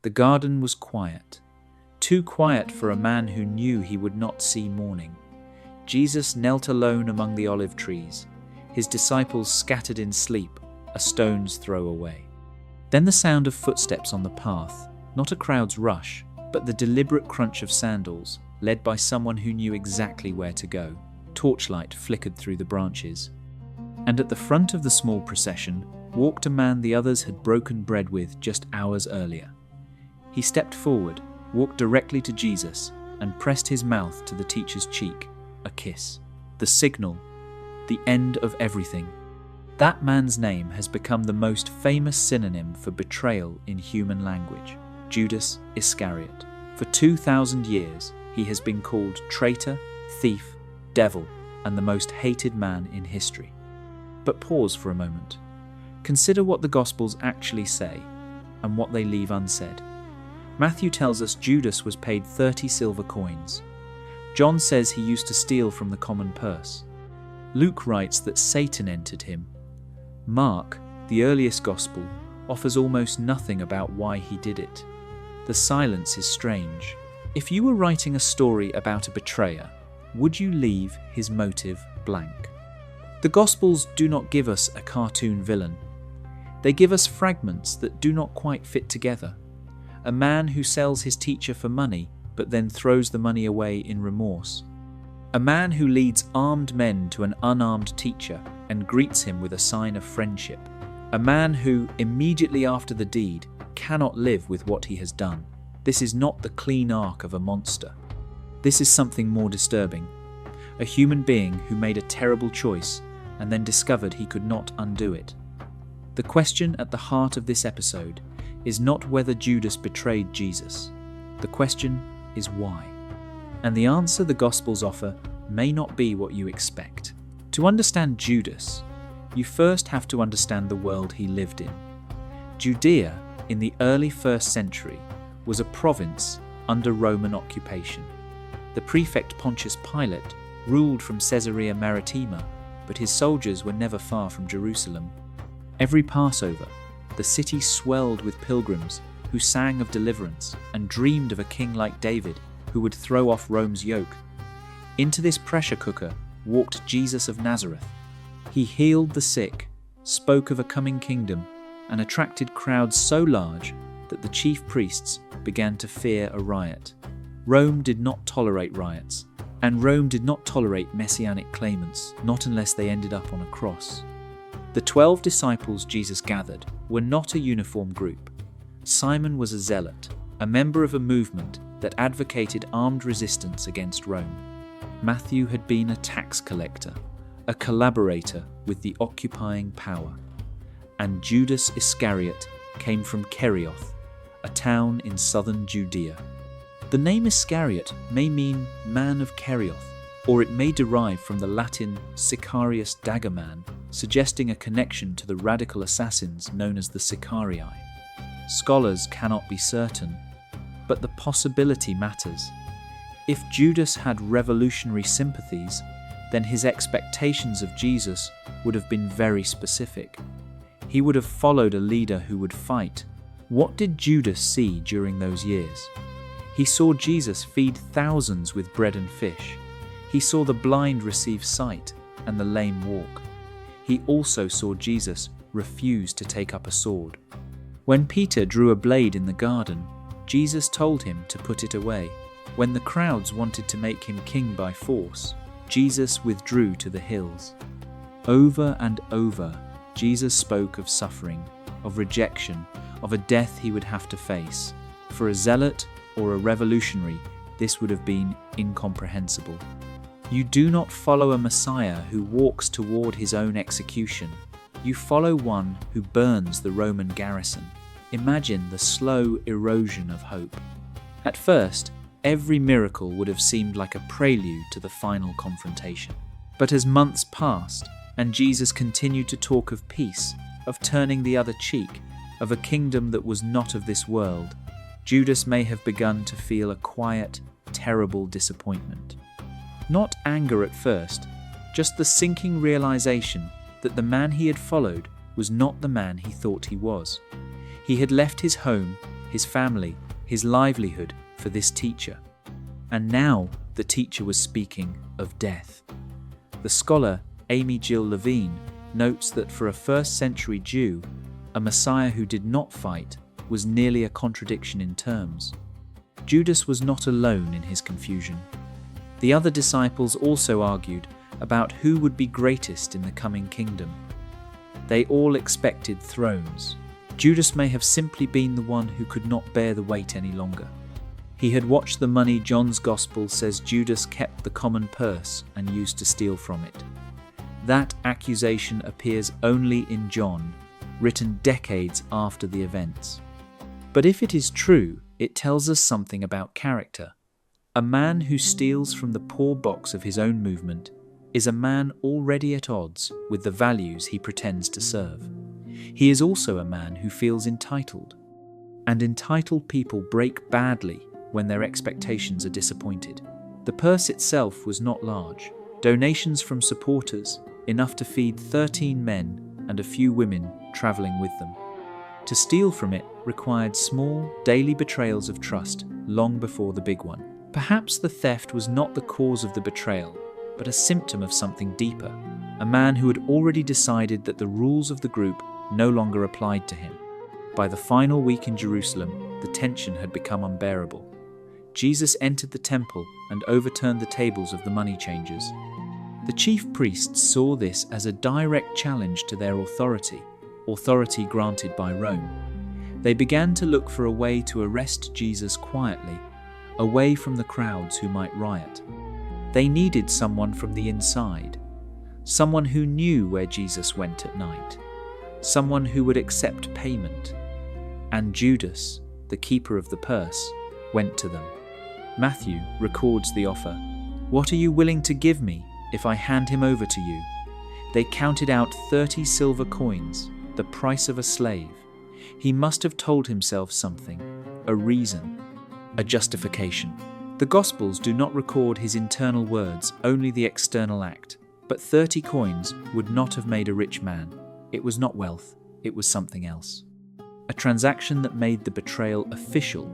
The garden was quiet, too quiet for a man who knew he would not see morning. Jesus knelt alone among the olive trees, his disciples scattered in sleep, a stone's throw away. Then the sound of footsteps on the path, not a crowd's rush, but the deliberate crunch of sandals, led by someone who knew exactly where to go. Torchlight flickered through the branches. And at the front of the small procession walked a man the others had broken bread with just hours earlier. He stepped forward, walked directly to Jesus, and pressed his mouth to the teacher's cheek, a kiss. The signal, the end of everything. That man's name has become the most famous synonym for betrayal in human language, Judas Iscariot. For 2,000 years, he has been called traitor, thief, devil, and the most hated man in history. But pause for a moment. Consider what the Gospels actually say, and what they leave unsaid. Matthew tells us Judas was paid 30 silver coins. John says he used to steal from the common purse. Luke writes that Satan entered him. Mark, the earliest Gospel, offers almost nothing about why he did it. The silence is strange. If you were writing a story about a betrayer, would you leave his motive blank? The Gospels do not give us a cartoon villain. They give us fragments that do not quite fit together. A man who sells his teacher for money, but then throws the money away in remorse. A man who leads armed men to an unarmed teacher and greets him with a sign of friendship. A man who, immediately after the deed, cannot live with what he has done. This is not the clean arc of a monster. This is something more disturbing. A human being who made a terrible choice and then discovered he could not undo it. The question at the heart of this episode is not whether Judas betrayed Jesus. The question is why. And the answer the Gospels offer may not be what you expect. To understand Judas, you first have to understand the world he lived in. Judea, in the early 1st century, was a province under Roman occupation. The prefect Pontius Pilate ruled from Caesarea Maritima, but his soldiers were never far from Jerusalem. Every Passover, the city swelled with pilgrims who sang of deliverance and dreamed of a king like David who would throw off Rome's yoke. Into this pressure cooker walked Jesus of Nazareth. He healed the sick, spoke of a coming kingdom, and attracted crowds so large that the chief priests began to fear a riot. Rome did not tolerate riots, and Rome did not tolerate messianic claimants, not unless they ended up on a cross. The 12 disciples Jesus gathered were not a uniform group. Simon was a zealot, a member of a movement that advocated armed resistance against Rome. Matthew had been a tax collector, a collaborator with the occupying power. And Judas Iscariot came from Kerioth, a town in southern Judea. The name Iscariot may mean man of Kerioth, or it may derive from the Latin Sicarius daggerman, suggesting a connection to the radical assassins known as the Sicarii. Scholars cannot be certain, but the possibility matters. If Judas had revolutionary sympathies, then his expectations of Jesus would have been very specific. He would have followed a leader who would fight. What did Judas see during those years? He saw Jesus feed thousands with bread and fish. He saw the blind receive sight and the lame walk. He also saw Jesus refuse to take up a sword. When Peter drew a blade in the garden, Jesus told him to put it away. When the crowds wanted to make him king by force, Jesus withdrew to the hills. Over and over, Jesus spoke of suffering, of rejection, of a death he would have to face. For a zealot or a revolutionary, this would have been incomprehensible. You do not follow a Messiah who walks toward his own execution. You follow one who burns the Roman garrison. Imagine the slow erosion of hope. At first, every miracle would have seemed like a prelude to the final confrontation. But as months passed, and Jesus continued to talk of peace, of turning the other cheek, of a kingdom that was not of this world, Judas may have begun to feel a quiet, terrible disappointment. Not anger at first, just the sinking realization that the man he had followed was not the man he thought he was. He had left his home, his family, his livelihood for this teacher. And now the teacher was speaking of death. The scholar Amy Jill Levine notes that for a first-century Jew, a Messiah who did not fight was nearly a contradiction in terms. Judas was not alone in his confusion. The other disciples also argued about who would be greatest in the coming kingdom. They all expected thrones. Judas may have simply been the one who could not bear the weight any longer. He had watched the money John's Gospel says Judas kept the common purse and used to steal from it. That accusation appears only in John, written decades after the events. But if it is true, it tells us something about character. A man who steals from the poor box of his own movement is a man already at odds with the values he pretends to serve. He is also a man who feels entitled. And entitled people break badly when their expectations are disappointed. The purse itself was not large. Donations from supporters, enough to feed 13 men and a few women travelling with them. To steal from it required small, daily betrayals of trust long before the big one. Perhaps the theft was not the cause of the betrayal, but a symptom of something deeper. A man who had already decided that the rules of the group no longer applied to him. By the final week in Jerusalem, the tension had become unbearable. Jesus entered the temple and overturned the tables of the money changers. The chief priests saw this as a direct challenge to their authority granted by Rome. They began to look for a way to arrest Jesus quietly, away from the crowds who might riot. They needed someone from the inside, someone who knew where Jesus went at night, someone who would accept payment. And Judas, the keeper of the purse, went to them. Matthew records the offer. "What are you willing to give me if I hand him over to you?" They counted out 30 silver coins, the price of a slave. He must have told himself something, a reason, a justification. The Gospels do not record his internal words, only the external act. But 30 coins would not have made a rich man. It was not wealth, it was something else. A transaction that made the betrayal official,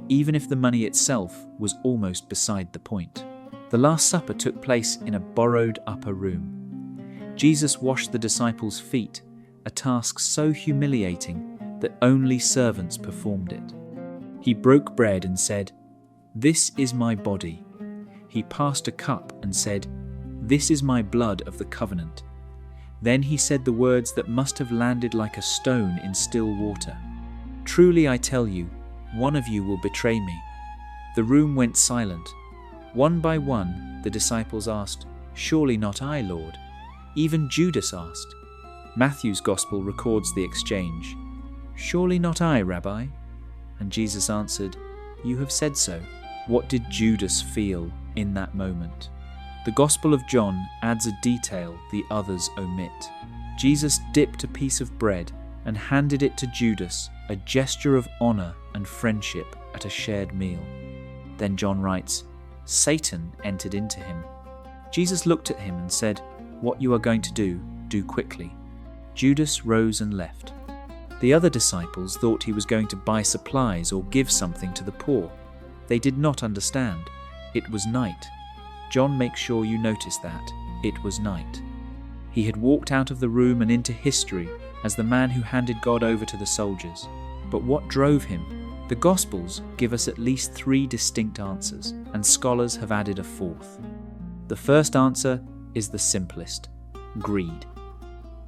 even if the money itself was almost beside the point. The Last Supper took place in a borrowed upper room. Jesus washed the disciples' feet, a task so humiliating that only servants performed it. He broke bread and said, "This is my body." He passed a cup and said, "This is my blood of the covenant." Then he said the words that must have landed like a stone in still water. "Truly I tell you, one of you will betray me." The room went silent. One by one, the disciples asked, "Surely not I, Lord?" Even Judas asked. Matthew's Gospel records the exchange. "Surely not I, Rabbi?" And Jesus answered, "You have said so." What did Judas feel in that moment? The Gospel of John adds a detail the others omit. Jesus dipped a piece of bread and handed it to Judas, a gesture of honor and friendship at a shared meal. Then John writes, "Satan entered into him." Jesus looked at him and said, "What you are going to do, do quickly." Judas rose and left. The other disciples thought he was going to buy supplies or give something to the poor. They did not understand. It was night. John makes sure you notice that. It was night. He had walked out of the room and into history as the man who handed God over to the soldiers. But what drove him? The Gospels give us at least 3 distinct answers, and scholars have added a 4th. The first answer is the simplest: greed.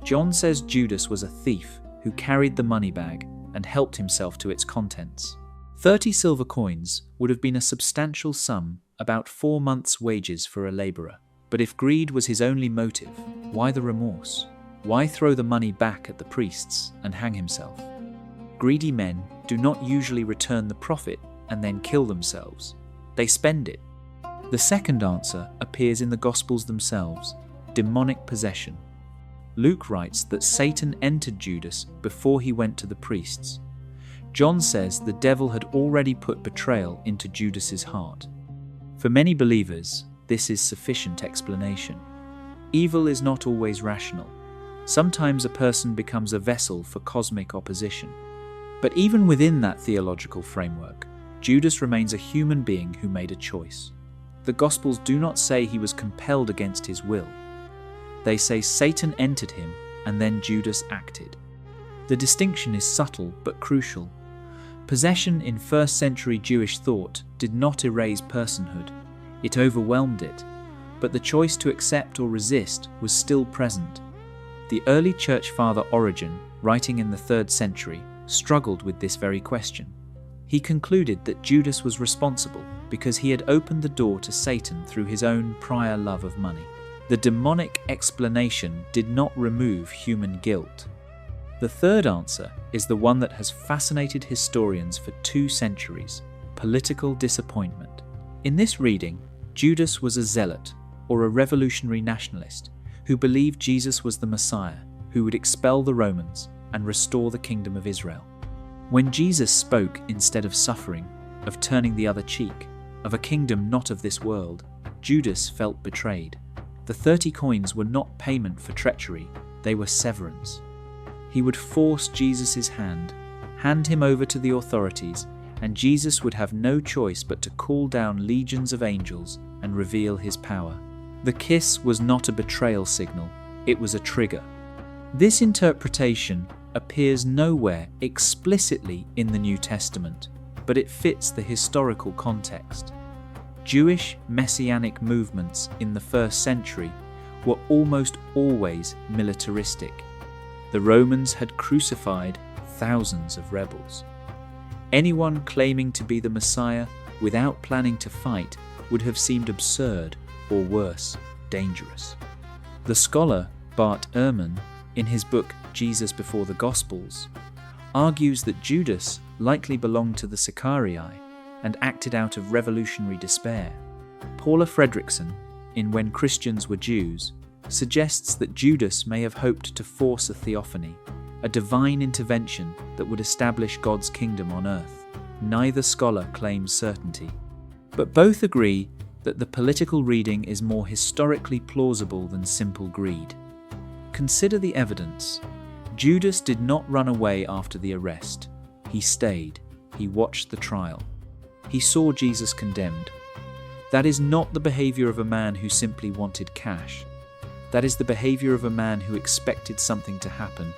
John says Judas was a thief who carried the money bag and helped himself to its contents. 30 silver coins would have been a substantial sum, about 4 months' wages for a labourer. But if greed was his only motive, why the remorse? Why throw the money back at the priests and hang himself? Greedy men do not usually return the profit and then kill themselves. They spend it. The second answer appears in the Gospels themselves: demonic possession. Luke writes that Satan entered Judas before he went to the priests. John says the devil had already put betrayal into Judas's heart. For many believers, this is sufficient explanation. Evil is not always rational. Sometimes a person becomes a vessel for cosmic opposition. But even within that theological framework, Judas remains a human being who made a choice. The Gospels do not say he was compelled against his will. They say Satan entered him and then Judas acted. The distinction is subtle but crucial. Possession in first-century Jewish thought did not erase personhood. It overwhelmed it, but the choice to accept or resist was still present. The early church father Origen, writing in the 3rd century, struggled with this very question. He concluded that Judas was responsible because he had opened the door to Satan through his own prior love of money. The demonic explanation did not remove human guilt. The third answer is the one that has fascinated historians for 2 centuries: political disappointment. In this reading, Judas was a zealot, or a revolutionary nationalist, who believed Jesus was the Messiah, who would expel the Romans and restore the kingdom of Israel. When Jesus spoke, instead of suffering, of turning the other cheek, of a kingdom not of this world, Judas felt betrayed. The 30 coins were not payment for treachery, they were severance. He would force Jesus' hand him over to the authorities, and Jesus would have no choice but to call down legions of angels and reveal his power. The kiss was not a betrayal signal, it was a trigger. This interpretation appears nowhere explicitly in the New Testament, but it fits the historical context. Jewish messianic movements in the 1st century were almost always militaristic. The Romans had crucified thousands of rebels. Anyone claiming to be the Messiah without planning to fight would have seemed absurd, or worse, dangerous. The scholar Bart Ehrman, in his book Jesus Before the Gospels, argues that Judas likely belonged to the Sicarii and acted out of revolutionary despair. Paula Fredrickson, in When Christians Were Jews, suggests that Judas may have hoped to force a theophany, a divine intervention that would establish God's kingdom on earth. Neither scholar claims certainty, but both agree that the political reading is more historically plausible than simple greed. Consider the evidence. Judas did not run away after the arrest. He stayed. He watched the trial. He saw Jesus condemned. That is not the behavior of a man who simply wanted cash. That is the behavior of a man who expected something to happen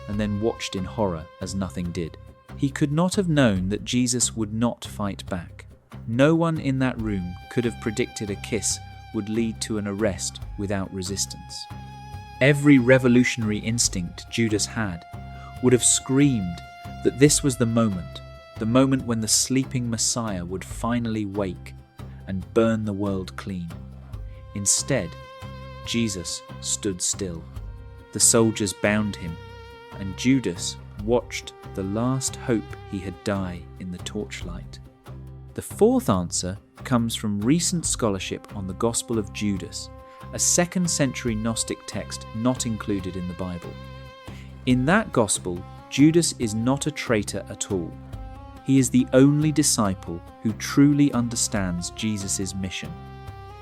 and then watched in horror as nothing did. He could not have known that Jesus would not fight back. No one in that room could have predicted a kiss would lead to an arrest without resistance. Every revolutionary instinct Judas had would have screamed that this was the moment when the sleeping Messiah would finally wake and burn the world clean. Instead, Jesus stood still. The soldiers bound him, and Judas watched the last hope he had die in the torchlight. The fourth answer comes from recent scholarship on the Gospel of Judas, a 2nd century Gnostic text not included in the Bible. In that Gospel, Judas is not a traitor at all. He is the only disciple who truly understands Jesus' mission.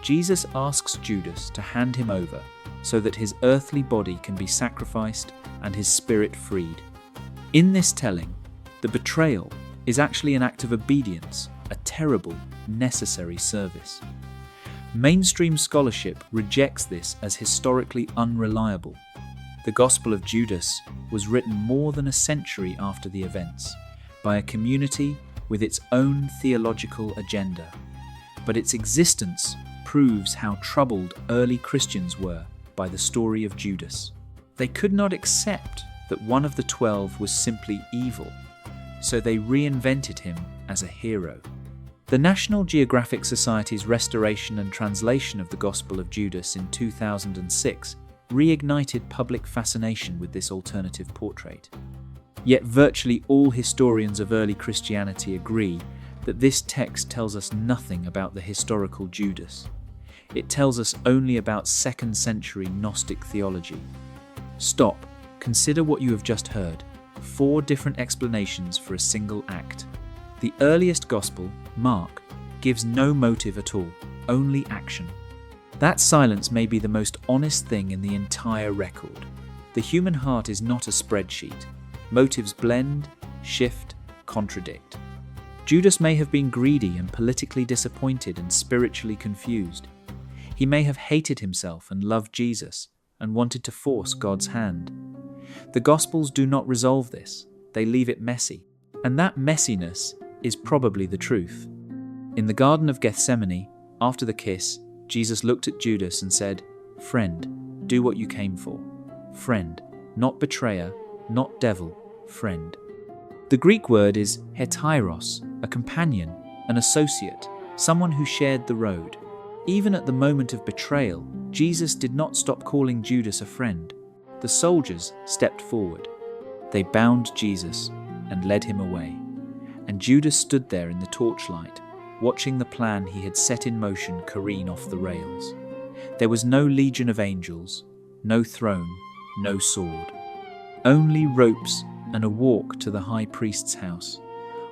Jesus asks Judas to hand him over so that his earthly body can be sacrificed and his spirit freed. In this telling, the betrayal is actually an act of obedience, a terrible, necessary service. Mainstream scholarship rejects this as historically unreliable. The Gospel of Judas was written more than a century after the events, by a community with its own theological agenda. But its existence proves how troubled early Christians were by the story of Judas. They could not accept that one of the 12 was simply evil, so they reinvented him as a hero. The National Geographic Society's restoration and translation of the Gospel of Judas in 2006 reignited public fascination with this alternative portrait. Yet virtually all historians of early Christianity agree that this text tells us nothing about the historical Judas. It tells us only about 2nd century Gnostic theology. Stop, consider what you have just heard. 4 different explanations for a single act. The earliest Gospel, Mark, gives no motive at all, only action. That silence may be the most honest thing in the entire record. The human heart is not a spreadsheet. Motives blend, shift, contradict. Judas may have been greedy and politically disappointed and spiritually confused. He may have hated himself and loved Jesus and wanted to force God's hand. The Gospels do not resolve this. They leave it messy. And that messiness is probably the truth. In the Garden of Gethsemane, after the kiss, Jesus looked at Judas and said, "Friend, do what you came for." Friend, not betrayer, not devil, friend. The Greek word is heteros, a companion, an associate, someone who shared the road. Even at the moment of betrayal, Jesus did not stop calling Judas a friend. The soldiers stepped forward. They bound Jesus and led him away. And Judas stood there in the torchlight, watching the plan he had set in motion careen off the rails. There was no legion of angels, no throne, no sword. Only ropes and a walk to the high priest's house.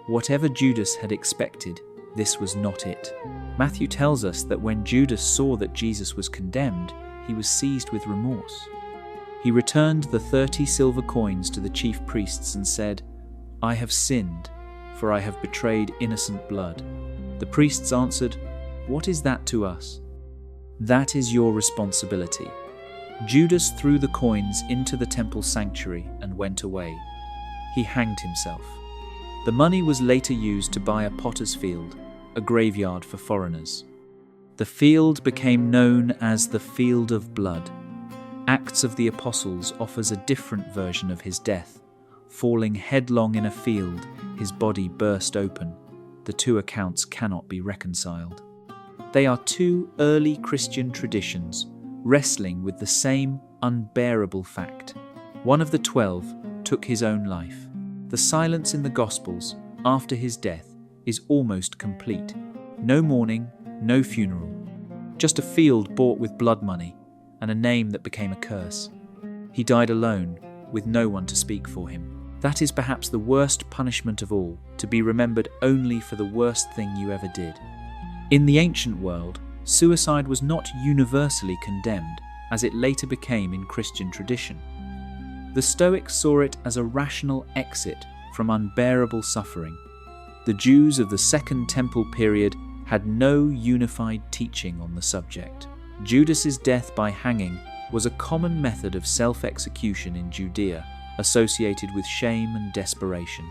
Whatever Judas had expected, this was not it. Matthew tells us that when Judas saw that Jesus was condemned, he was seized with remorse. He returned the 30 silver coins to the chief priests and said, "I have sinned, for I have betrayed innocent blood." The priests answered, "What is that to us?" "That is your responsibility." Judas threw the coins into the temple sanctuary and went away. He hanged himself. The money was later used to buy a potter's field, a graveyard for foreigners. The field became known as the Field of Blood. Acts of the Apostles offers a different version of his death. Falling headlong in a field, his body burst open. The two accounts cannot be reconciled. They are two early Christian traditions wrestling with the same unbearable fact. One of the 12 took his own life. The silence in the Gospels after his death is almost complete. No mourning, no funeral. Just a field bought with blood money and a name that became a curse. He died alone, with no one to speak for him. That is perhaps the worst punishment of all, to be remembered only for the worst thing you ever did. In the ancient world, suicide was not universally condemned, as it later became in Christian tradition. The Stoics saw it as a rational exit from unbearable suffering. The Jews of the Second Temple period had no unified teaching on the subject. Judas's death by hanging was a common method of self-execution in Judea, associated with shame and desperation.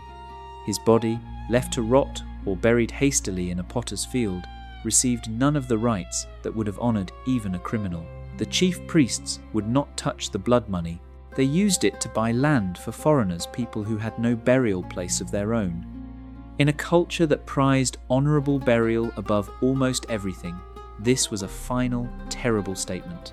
His body, left to rot or buried hastily in a potter's field, received none of the rites that would have honoured even a criminal. The chief priests would not touch the blood money. They used it to buy land for foreigners, people who had no burial place of their own. In a culture that prized honourable burial above almost everything, this was a final, terrible statement.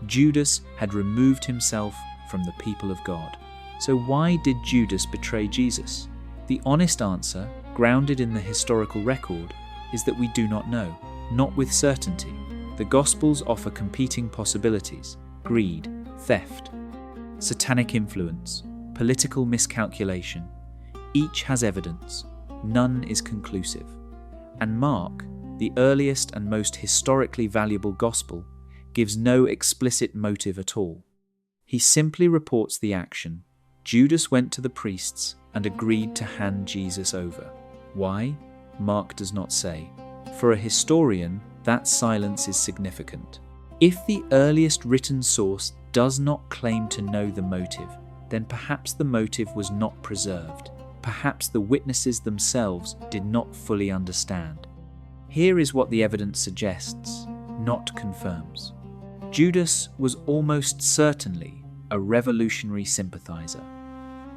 Judas had removed himself from the people of God. So why did Judas betray Jesus? The honest answer, grounded in the historical record, is that we do not know, not with certainty. The Gospels offer competing possibilities: greed, theft, satanic influence, political miscalculation. Each has evidence, none is conclusive. And Mark, the earliest and most historically valuable Gospel, gives no explicit motive at all. He simply reports the action. Judas went to the priests and agreed to hand Jesus over. Why? Mark does not say. For a historian, that silence is significant. If the earliest written source does not claim to know the motive, then perhaps the motive was not preserved. Perhaps the witnesses themselves did not fully understand. Here is what the evidence suggests, not confirms. Judas was almost certainly a revolutionary sympathizer.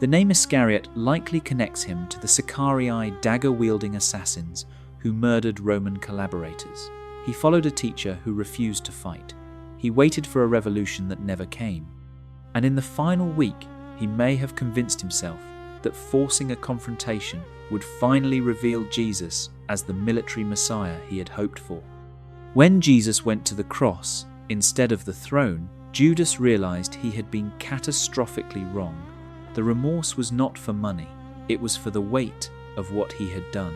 The name Iscariot likely connects him to the Sicarii dagger-wielding assassins who murdered Roman collaborators. He followed a teacher who refused to fight. He waited for a revolution that never came. And in the final week, he may have convinced himself that forcing a confrontation would finally reveal Jesus as the military Messiah he had hoped for. When Jesus went to the cross instead of the throne, Judas realized he had been catastrophically wrong. The remorse was not for money, it was for the weight of what he had done.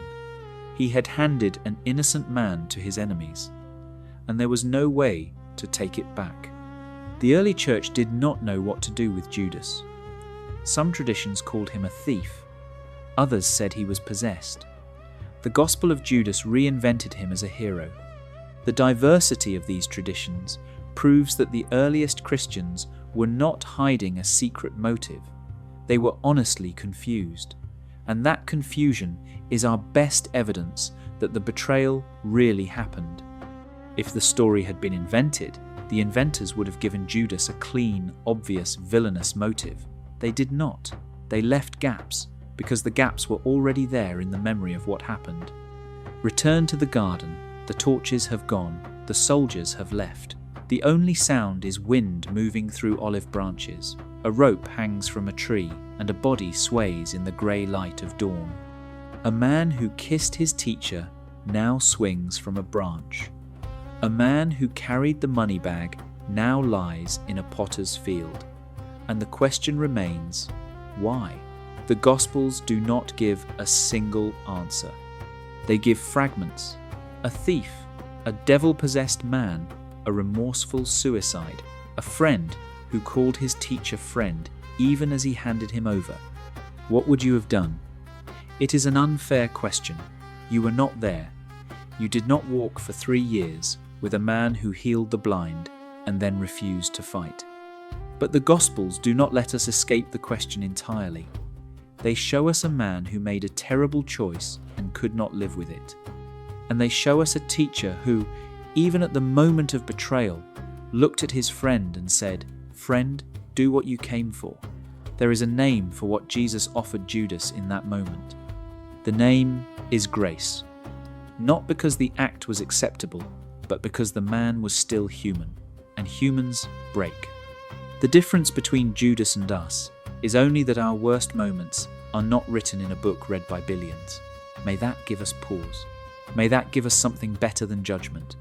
He had handed an innocent man to his enemies, and there was no way to take it back. The early church did not know what to do with Judas. Some traditions called him a thief. Others said he was possessed. The Gospel of Judas reinvented him as a hero. The diversity of these traditions proves that the earliest Christians were not hiding a secret motive. They were honestly confused. And that confusion is our best evidence that the betrayal really happened. If the story had been invented, the inventors would have given Judas a clean, obvious, villainous motive. They did not. They left gaps, because the gaps were already there in the memory of what happened. Return to the garden. The torches have gone. The soldiers have left. The only sound is wind moving through olive branches. A rope hangs from a tree, and a body sways in the grey light of dawn. A man who kissed his teacher now swings from a branch. A man who carried the money bag now lies in a potter's field. And the question remains, why? The Gospels do not give a single answer. They give fragments. A thief, a devil-possessed man, a remorseful suicide, a friend who called his teacher friend even as he handed him over. What would you have done? It is an unfair question. You were not there. You did not walk for 3 years with a man who healed the blind and then refused to fight. But the Gospels do not let us escape the question entirely. They show us a man who made a terrible choice and could not live with it. And they show us a teacher who, even at the moment of betrayal, looked at his friend and said, "Friend, do what you came for." There is a name for what Jesus offered Judas in that moment. The name is grace. Not because the act was acceptable, but because the man was still human, and humans break. The difference between Judas and us is only that our worst moments are not written in a book read by billions. May that give us pause. May that give us something better than judgment.